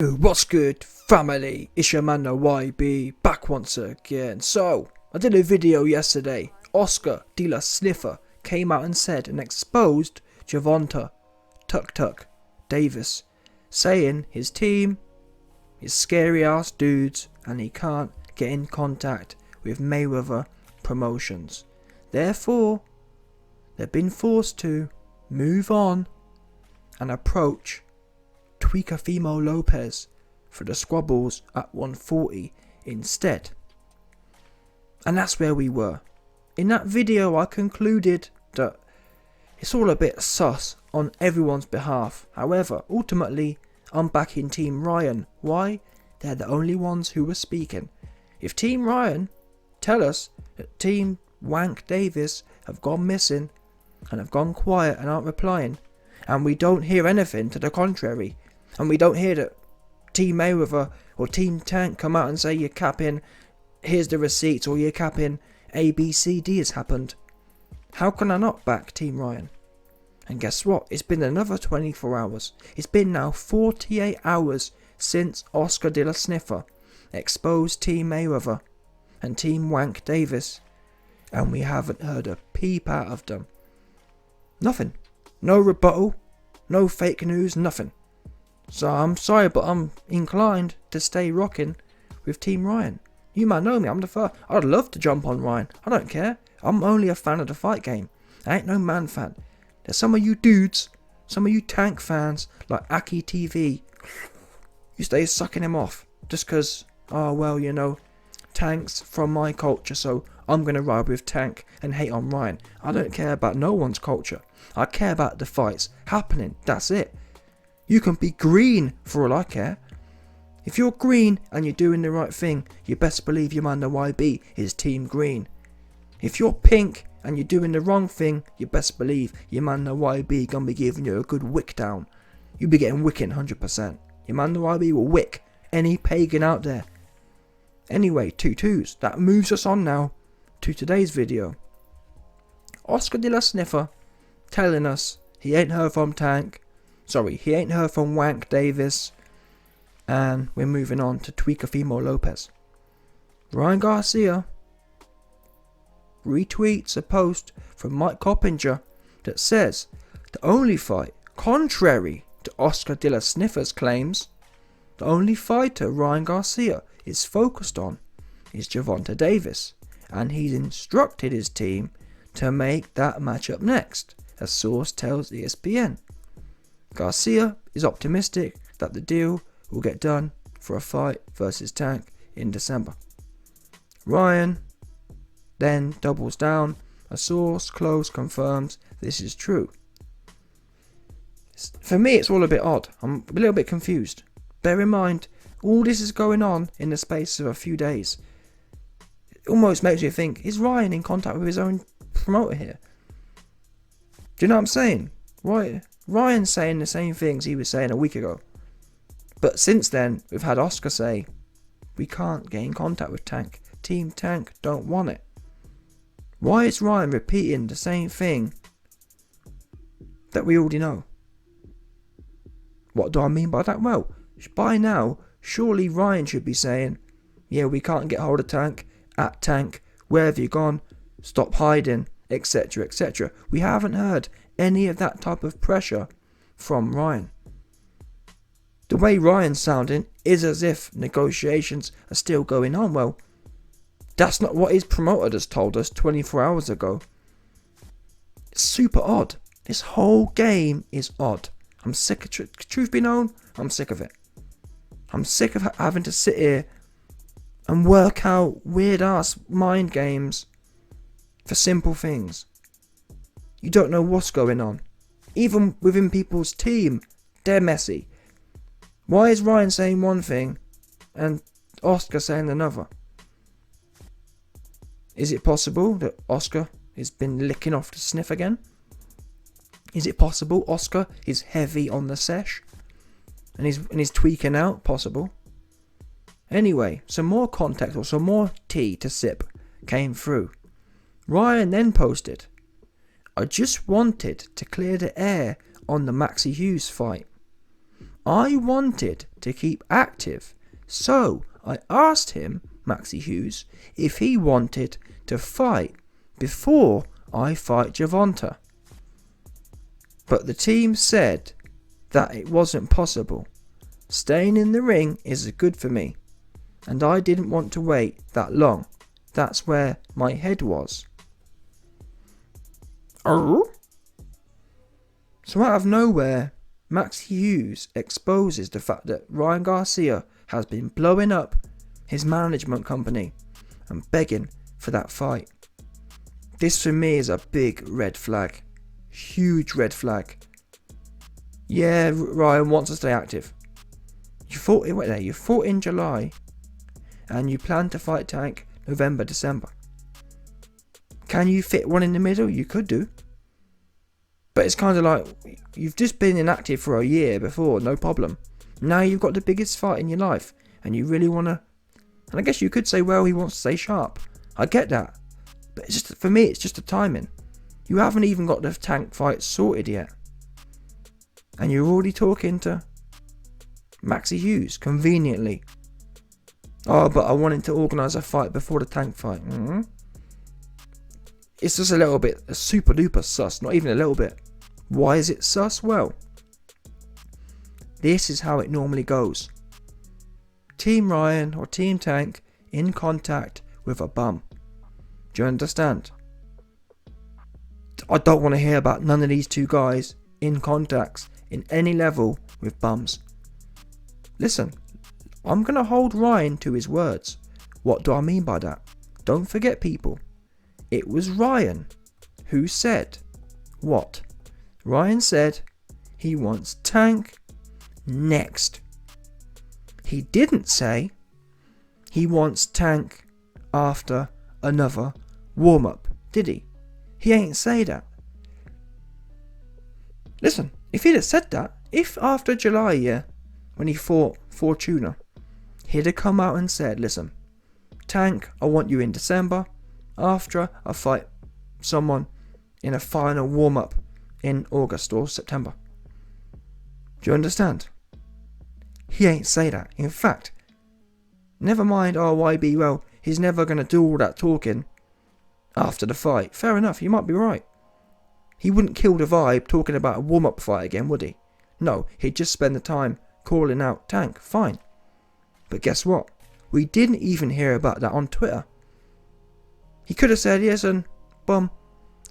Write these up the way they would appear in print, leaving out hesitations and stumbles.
What's good, family? It's your man the YB back once again. So, I did a video yesterday. Oscar de la Sniffer came out and said and exposed Gervonta Tuk Davis, saying his team is scary ass dudes and he can't get in contact with Mayweather Promotions. Therefore, they've been forced to move on and approach Teofimo Lopez for the squabbles at 140 instead. And that's where we were. In that video I concluded that it's all a bit sus on everyone's behalf. However, ultimately I'm backing Team Ryan. Why? They're the only ones who were speaking. If Team Ryan tell us that Team Wank Davis have gone missing and have gone quiet and aren't replying, and we don't hear anything to the contrary, and we don't hear that Team Mayweather or Team Tank come out and say you're capping, here's the receipts, or you're capping, ABCD has happened, how can I not back Team Ryan? And guess what? It's been another 24 hours. It's been now 48 hours since Oscar de la Sniffer exposed Team Mayweather and Team Wank Davis, and we haven't heard a peep out of them. Nothing. No rebuttal, no fake news, nothing. So I'm sorry, but I'm inclined to stay rocking with Team Ryan. You might know me, I'm the first. I'd love to jump on Ryan. I don't care. I'm only a fan of the fight game. I ain't no man fan. There's some of you dudes, some of you Tank fans, like Aki TV, you stay sucking him off. Just cause, oh well, you know, Tank's from my culture, so I'm gonna ride with Tank and hate on Ryan. I don't care about no one's culture. I care about the fights happening, that's it. You can be green for all I care. If you're green and you're doing the right thing, you best believe your man the YB is Team Green. If you're pink and you're doing the wrong thing, you best believe your man the YB gonna be giving you a good wick down. You'll be getting wicking 100%. Your man the YB will wick any pagan out there. Anyway, twos. That moves us on now to today's video. Oscar de la Sniffer telling us he ain't heard from he ain't heard from Wank Davis, and we're moving on to Teofimo Lopez. Ryan Garcia retweets a post from Mike Coppinger that says the only fight, contrary to Oscar de la Sniffer's claims, the only fighter Ryan Garcia is focused on is Gervonta Davis, and he's instructed his team to make that matchup next, a source tells ESPN. Garcia is optimistic that the deal will get done for a fight versus Tank in December. Ryan then doubles down. A source close confirms this is true. For me, it's all a bit odd. I'm a little bit confused. Bear in mind, all this is going on in the space of a few days. It almost makes you think, is Ryan in contact with his own promoter here? Do you know what I'm saying? Why? Ryan's saying the same things he was saying a week ago. But since then, we've had Oscar say, we can't get in contact with Tank. Team Tank don't want it. Why is Ryan repeating the same thing that we already know? What do I mean by that? Well, by now, surely Ryan should be saying, yeah, we can't get hold of Tank, at Tank, where have you gone, stop hiding, etc, etc. We haven't heard any of that type of pressure from Ryan. The way Ryan's sounding is as if negotiations are still going on. Well, that's not what his promoter just told us 24 hours ago. It's super odd. This whole game is odd. I'm sick of truth be known, I'm sick of it. I'm sick of having to sit here and work out weird ass mind games for simple things. You don't know what's going on. Even within people's team, they're messy. Why is Ryan saying one thing and Oscar saying another? Is it possible that Oscar has been licking off the Sniff again? Is it possible Oscar is heavy on the sesh and he's tweaking out? Possible. Anyway, some more context or some more tea to sip came through. Ryan then posted, I just wanted to clear the air on the Maxi Hughes fight. I wanted to keep active, so I asked him, Maxi Hughes, if he wanted to fight before I fight Gervonta. But the team said that it wasn't possible. Staying in the ring is good for me, and I didn't want to wait that long. That's where my head was. Oh? So out of nowhere, Maxi Hughes exposes the fact that Ryan Garcia has been blowing up his management company and begging for that fight. This for me is a big red flag. Huge red flag. Yeah, Ryan wants to stay active. You fought in July and you plan to fight Tank November, December. Can you fit one in the middle? You could do. But it's kind of like, you've just been inactive for a year before, no problem. Now you've got the biggest fight in your life, and you really want to... And I guess you could say, well, he wants to stay sharp. I get that. But it's just, for me, it's just the timing. You haven't even got the Tank fight sorted yet. And you're already talking to Maxi Hughes, conveniently. Oh, but I wanted to organise a fight before the Tank fight. It's just a little bit super duper sus, not even a little bit. Why is it sus? Well, this is how it normally goes. Team Ryan or Team Tank in contact with a bum. Do you understand? I don't want to hear about none of these two guys in contacts in any level with bums. Listen, I'm going to hold Ryan to his words. What do I mean by that? Don't forget, people. It was Ryan who said what? Ryan said he wants Tank next. He didn't say he wants Tank after another warm-up, did he? He ain't say that. Listen, if he'd have said that, if after July, yeah, when he fought Fortuna, he'd have come out and said, listen, Tank, I want you in December, after I fight someone in a final warm-up in August or September. Do you understand? He ain't say that. In fact, never mind, YB, well, he's never going to do all that talking after the fight. Fair enough, you might be right. He wouldn't kill the vibe talking about a warm-up fight again, would he? No, he'd just spend the time calling out Tank. Fine. But guess what? We didn't even hear about that on Twitter. He could have said, yes, and bum,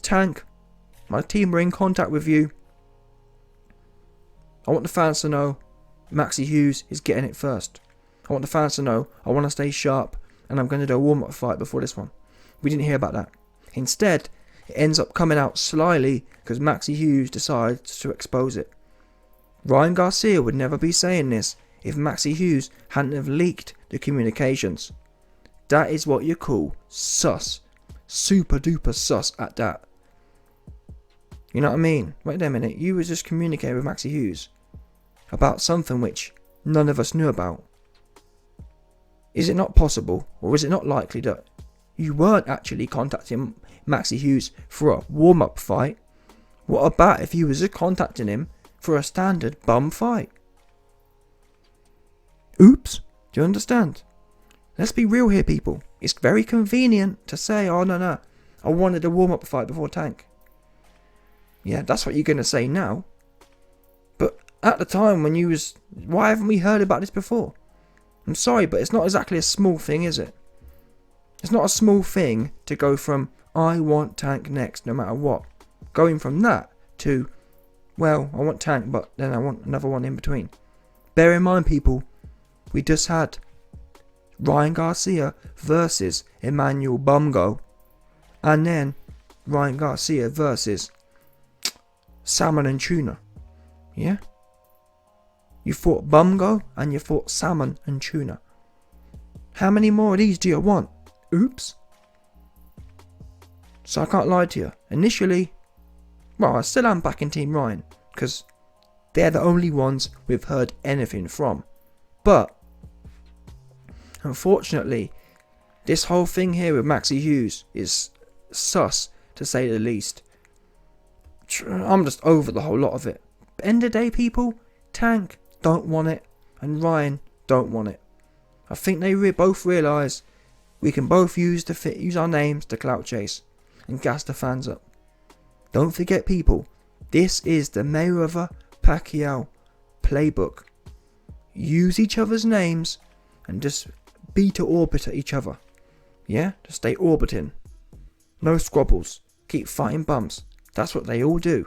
Tank, my team are in contact with you. I want the fans to know Maxi Hughes is getting it first. I want the fans to know I want to stay sharp and I'm going to do a warm-up fight before this one. We didn't hear about that. Instead, it ends up coming out slyly because Maxi Hughes decides to expose it. Ryan Garcia would never be saying this if Maxi Hughes hadn't have leaked the communications. That is what you call sus. Super duper sus at that. You know what I mean? Wait a minute, you was just communicating with Maxi Hughes about something which none of us knew about. Is it not possible, or is it not likely that you weren't actually contacting Maxi Hughes for a warm-up fight? What about if you was just contacting him for a standard bum fight? Oops, do you understand? Let's be real here, people. It's very convenient to say, oh no, I wanted a warm-up fight before Tank. Yeah, that's what you're going to say now. But at the time when you was... Why haven't we heard about this before? I'm sorry, but it's not exactly a small thing, is it? It's not a small thing to go from, I want Tank next, no matter what. Going from that to, well, I want Tank, but then I want another one in between. Bear in mind, people, we just had Ryan Garcia versus Emmanuel Bumgo. And then Ryan Garcia versus salmon and tuna. Yeah? You fought Bumgo and you fought salmon and tuna. How many more of these do you want? Oops. So I can't lie to you. Initially, well, I still am back in Team Ryan because they're the only ones we've heard anything from. But unfortunately, this whole thing here with Maxi Hughes is sus, to say the least. I'm just over the whole lot of it. End of the day, people, Tank don't want it, and Ryan don't want it. I think they both realise we can both use our names to clout chase and gas the fans up. Don't forget, people, this is the Mayweather Pacquiao playbook. Use each other's names and just beta orbit at each other. Yeah, just stay orbiting. No squabbles. Keep fighting bumps. That's what they all do.